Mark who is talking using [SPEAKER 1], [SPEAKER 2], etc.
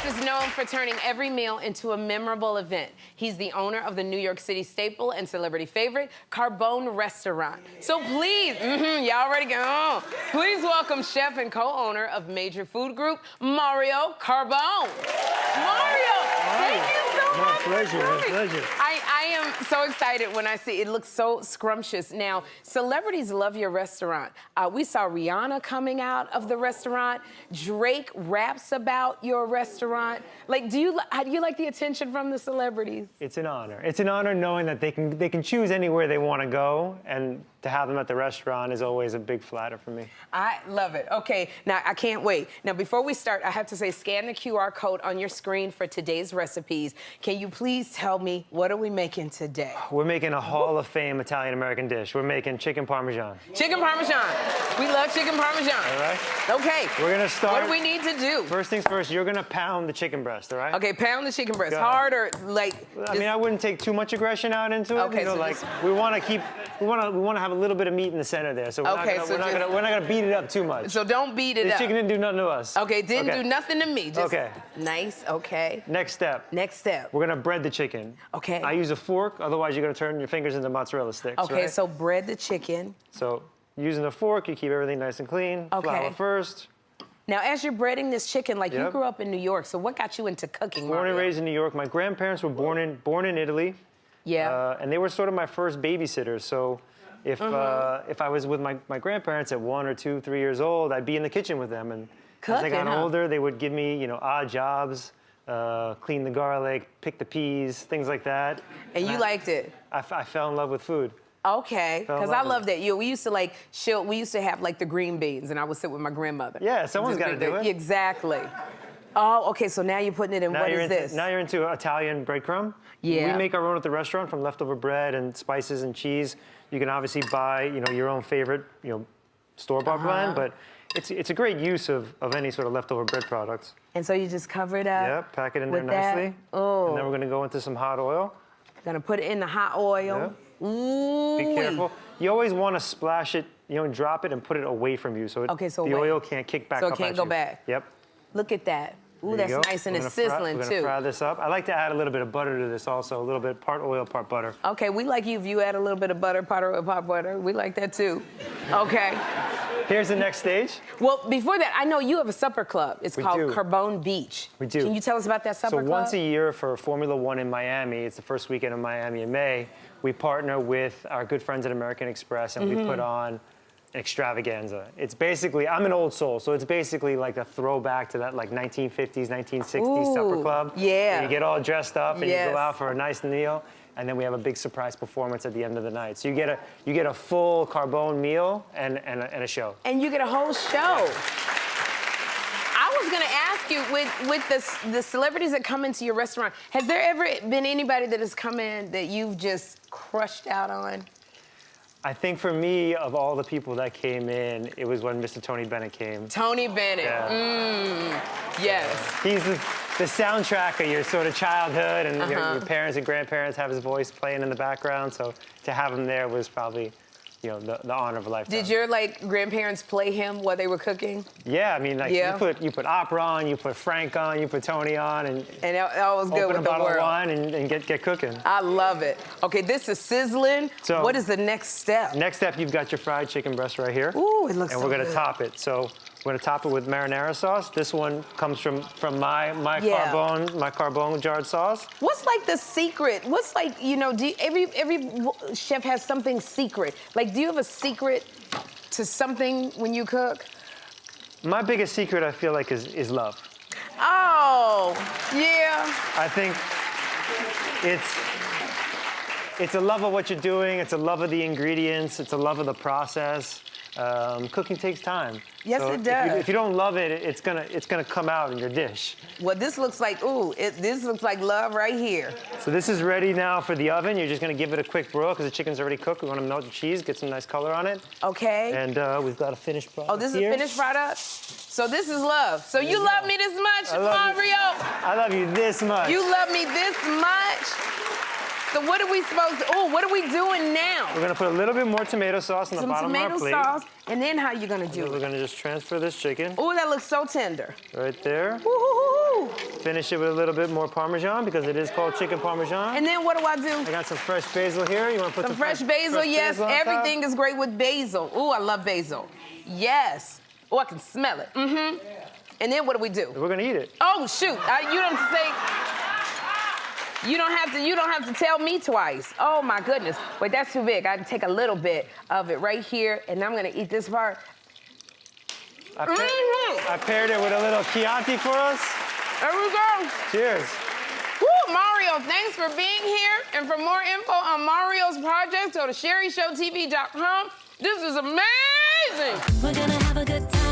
[SPEAKER 1] Chef is known for turning every meal into a memorable event. He's the owner of the New York City staple and celebrity favorite, Carbone restaurant. So please, y'all ready to go? Please welcome chef and co-owner of major food group, Mario Carbone. Mario, thank you so much.
[SPEAKER 2] My pleasure.
[SPEAKER 1] I am so excited when I see it. Looks so scrumptious. Now, celebrities love your restaurant. We saw Rihanna coming out of the restaurant. Drake raps about your restaurant. Like, do you like the attention from the celebrities?
[SPEAKER 2] It's an honor. It's an honor knowing that they can choose anywhere they want to go, and to have them at the restaurant is always a big flatter for me.
[SPEAKER 1] I love it. Okay, now I can't wait. Now, before we start, I have to say, scan the QR code on your screen for today's recipes. Can you please tell me, what are we making today?
[SPEAKER 2] We're making a Hall of Fame Italian-American dish. We're making chicken parmesan.
[SPEAKER 1] Chicken Parmesan. We love chicken Parmesan.
[SPEAKER 2] All right.
[SPEAKER 1] Okay.
[SPEAKER 2] We're gonna start.
[SPEAKER 1] What do we need to do?
[SPEAKER 2] First things first, you're gonna pound the chicken breast, all right?
[SPEAKER 1] Okay, pound the chicken breast.
[SPEAKER 2] Go
[SPEAKER 1] Hard or like?
[SPEAKER 2] I mean, I wouldn't take too much aggression out into it.
[SPEAKER 1] Okay,
[SPEAKER 2] you know,
[SPEAKER 1] so
[SPEAKER 2] like we want to have a little bit of meat in the center there. So we're not gonna beat it up too much.
[SPEAKER 1] So don't beat it
[SPEAKER 2] This
[SPEAKER 1] up.
[SPEAKER 2] chicken didn't do nothing to us.
[SPEAKER 1] Okay, didn't do nothing to me. Just
[SPEAKER 2] okay.
[SPEAKER 1] Nice. Okay.
[SPEAKER 2] Next step.
[SPEAKER 1] Next step.
[SPEAKER 2] We're gonna bread the chicken.
[SPEAKER 1] Okay.
[SPEAKER 2] I use a fork, otherwise you're gonna turn your fingers into mozzarella sticks.
[SPEAKER 1] Okay,
[SPEAKER 2] right?
[SPEAKER 1] so bread the chicken.
[SPEAKER 2] So using a fork, you keep everything nice and clean.
[SPEAKER 1] Okay.
[SPEAKER 2] Flour first.
[SPEAKER 1] Now, as you're breading this chicken, like you grew up in New York, so what got you into cooking?
[SPEAKER 2] Born and
[SPEAKER 1] Mario?
[SPEAKER 2] raised in New York. My grandparents were born in Italy.
[SPEAKER 1] Yeah.
[SPEAKER 2] And they were sort of my first babysitters. So if I was with my grandparents at 1 or 2, 3 years old, I'd be in the kitchen with them. And as I got older, they would give me, you know, odd jobs, clean the garlic, pick the peas, things like that.
[SPEAKER 1] And you liked it?
[SPEAKER 2] I fell in love with food.
[SPEAKER 1] Okay, because I love that. We used to like we used to have like the green beans, and I would sit with my grandmother.
[SPEAKER 2] Yeah, someone's got to do it.
[SPEAKER 1] Exactly. Oh, okay, so now you're putting it in, what is this?
[SPEAKER 2] Now you're into Italian breadcrumb.
[SPEAKER 1] Yeah.
[SPEAKER 2] We make our own at the restaurant from leftover bread and spices and cheese. You can obviously buy, you know, your own favorite, you know, store-bought blend, but it's a great use of any sort of leftover bread products.
[SPEAKER 1] And so you just cover it up.
[SPEAKER 2] Yep, pack it in there
[SPEAKER 1] that.
[SPEAKER 2] nicely.
[SPEAKER 1] Oh.
[SPEAKER 2] And then we're gonna go into some hot oil.
[SPEAKER 1] Gonna put it in the hot oil.
[SPEAKER 2] Yep.
[SPEAKER 1] Ooh.
[SPEAKER 2] Be careful. You always want to splash it, you know, drop it and put it away from you, so, the oil can't kick back up at you.
[SPEAKER 1] So it can't go back.
[SPEAKER 2] Yep.
[SPEAKER 1] Look at that. Ooh, that's nice, and it's sizzling,
[SPEAKER 2] We're
[SPEAKER 1] too.
[SPEAKER 2] gonna fry this up. I like to add a little bit of butter to this also, a little bit, part oil, part butter.
[SPEAKER 1] Okay, we like you if you add a little bit of butter, part oil, part butter. We like that, too. Okay.
[SPEAKER 2] Here's the next stage.
[SPEAKER 1] Well, before that, I know you have a supper club. It's called Carbone Beach.
[SPEAKER 2] We do.
[SPEAKER 1] Can you tell us about that supper club?
[SPEAKER 2] So once a year for Formula One in Miami, it's the first weekend of Miami in May, we partner with our good friends at American Express, and we put on an extravaganza. It's basically, I'm an old soul, so it's basically like a throwback to that like 1950s, 1960s supper club.
[SPEAKER 1] Yeah.
[SPEAKER 2] You get all dressed up and you go out for a nice meal, and then we have a big surprise performance at the end of the night. So you get a full Carbone meal and a show.
[SPEAKER 1] And you get a whole show. I was gonna ask you, with the celebrities that come into your restaurant, has there ever been anybody that has come in that you've just crushed out on?
[SPEAKER 2] I think for me, of all the people that came in, it was when Mr. Tony Bennett came.
[SPEAKER 1] Tony Bennett.
[SPEAKER 2] Yeah.
[SPEAKER 1] Yes.
[SPEAKER 2] He's the soundtrack of your sort of childhood, and your parents and grandparents have his voice playing in the background. So to have him there was probably, you know, the honor of a lifetime.
[SPEAKER 1] Did your grandparents play him while they were cooking?
[SPEAKER 2] Yeah, I mean, like you put opera on, you put Frank on, you put Tony on, and
[SPEAKER 1] that was good with the world.
[SPEAKER 2] Open a bottle of wine and get cooking.
[SPEAKER 1] I love it. Okay, this is sizzling.
[SPEAKER 2] So
[SPEAKER 1] what is the next step?
[SPEAKER 2] Next step, you've got your fried chicken breast right here.
[SPEAKER 1] Ooh, it looks so good.
[SPEAKER 2] And we're gonna top it. So we're gonna top it with marinara sauce. This one comes from my Carbone jarred sauce.
[SPEAKER 1] What's like the secret? What's like, you know, every chef has something secret. Like, do you have a secret to something when you cook?
[SPEAKER 2] My biggest secret, I feel like, is love.
[SPEAKER 1] Oh, yeah.
[SPEAKER 2] I think it's a love of what you're doing. It's a love of the ingredients. It's a love of the process. Cooking takes time.
[SPEAKER 1] Yes,
[SPEAKER 2] so
[SPEAKER 1] it does.
[SPEAKER 2] If you don't love it, it's gonna come out in your dish.
[SPEAKER 1] Well, this looks like, this looks like love right here.
[SPEAKER 2] So this is ready now for the oven. You're just gonna give it a quick broil because the chicken's already cooked. We want to melt the cheese, get some nice color on it.
[SPEAKER 1] Okay.
[SPEAKER 2] And we've got a finished product.
[SPEAKER 1] Oh, this is a finished product? So this is love. So you love me this much, Mario?
[SPEAKER 2] I love you this much.
[SPEAKER 1] You love me this much? So what are we supposed to, what are we doing now?
[SPEAKER 2] We're gonna put a little bit more tomato sauce on the bottom of our plate.
[SPEAKER 1] Some tomato sauce, and then how you gonna do it?
[SPEAKER 2] We're gonna just transfer this chicken.
[SPEAKER 1] Oh, that looks so tender.
[SPEAKER 2] Right there.
[SPEAKER 1] Ooh. Woo!
[SPEAKER 2] Finish it with a little bit more Parmesan because it is called Chicken Parmesan.
[SPEAKER 1] And then what do I do?
[SPEAKER 2] I got some fresh basil here. You want to put
[SPEAKER 1] Some fresh basil, yes.
[SPEAKER 2] basil on top?
[SPEAKER 1] Everything is great with basil. Ooh, I love basil. Yes. Oh, I can smell it. Mm-hmm. And then what do we do?
[SPEAKER 2] We're gonna eat it.
[SPEAKER 1] Oh shoot! You don't have to say. You don't have to tell me twice. Oh my goodness! Wait, that's too big. I take a little bit of it right here, and I'm gonna eat this part.
[SPEAKER 2] I paired it with a little Chianti for us.
[SPEAKER 1] There we go.
[SPEAKER 2] Cheers.
[SPEAKER 1] Woo, Mario! Thanks for being here. And for more info on Mario's project, go to sherryshowtv.com. This is amazing.
[SPEAKER 3] We're gonna have a good time.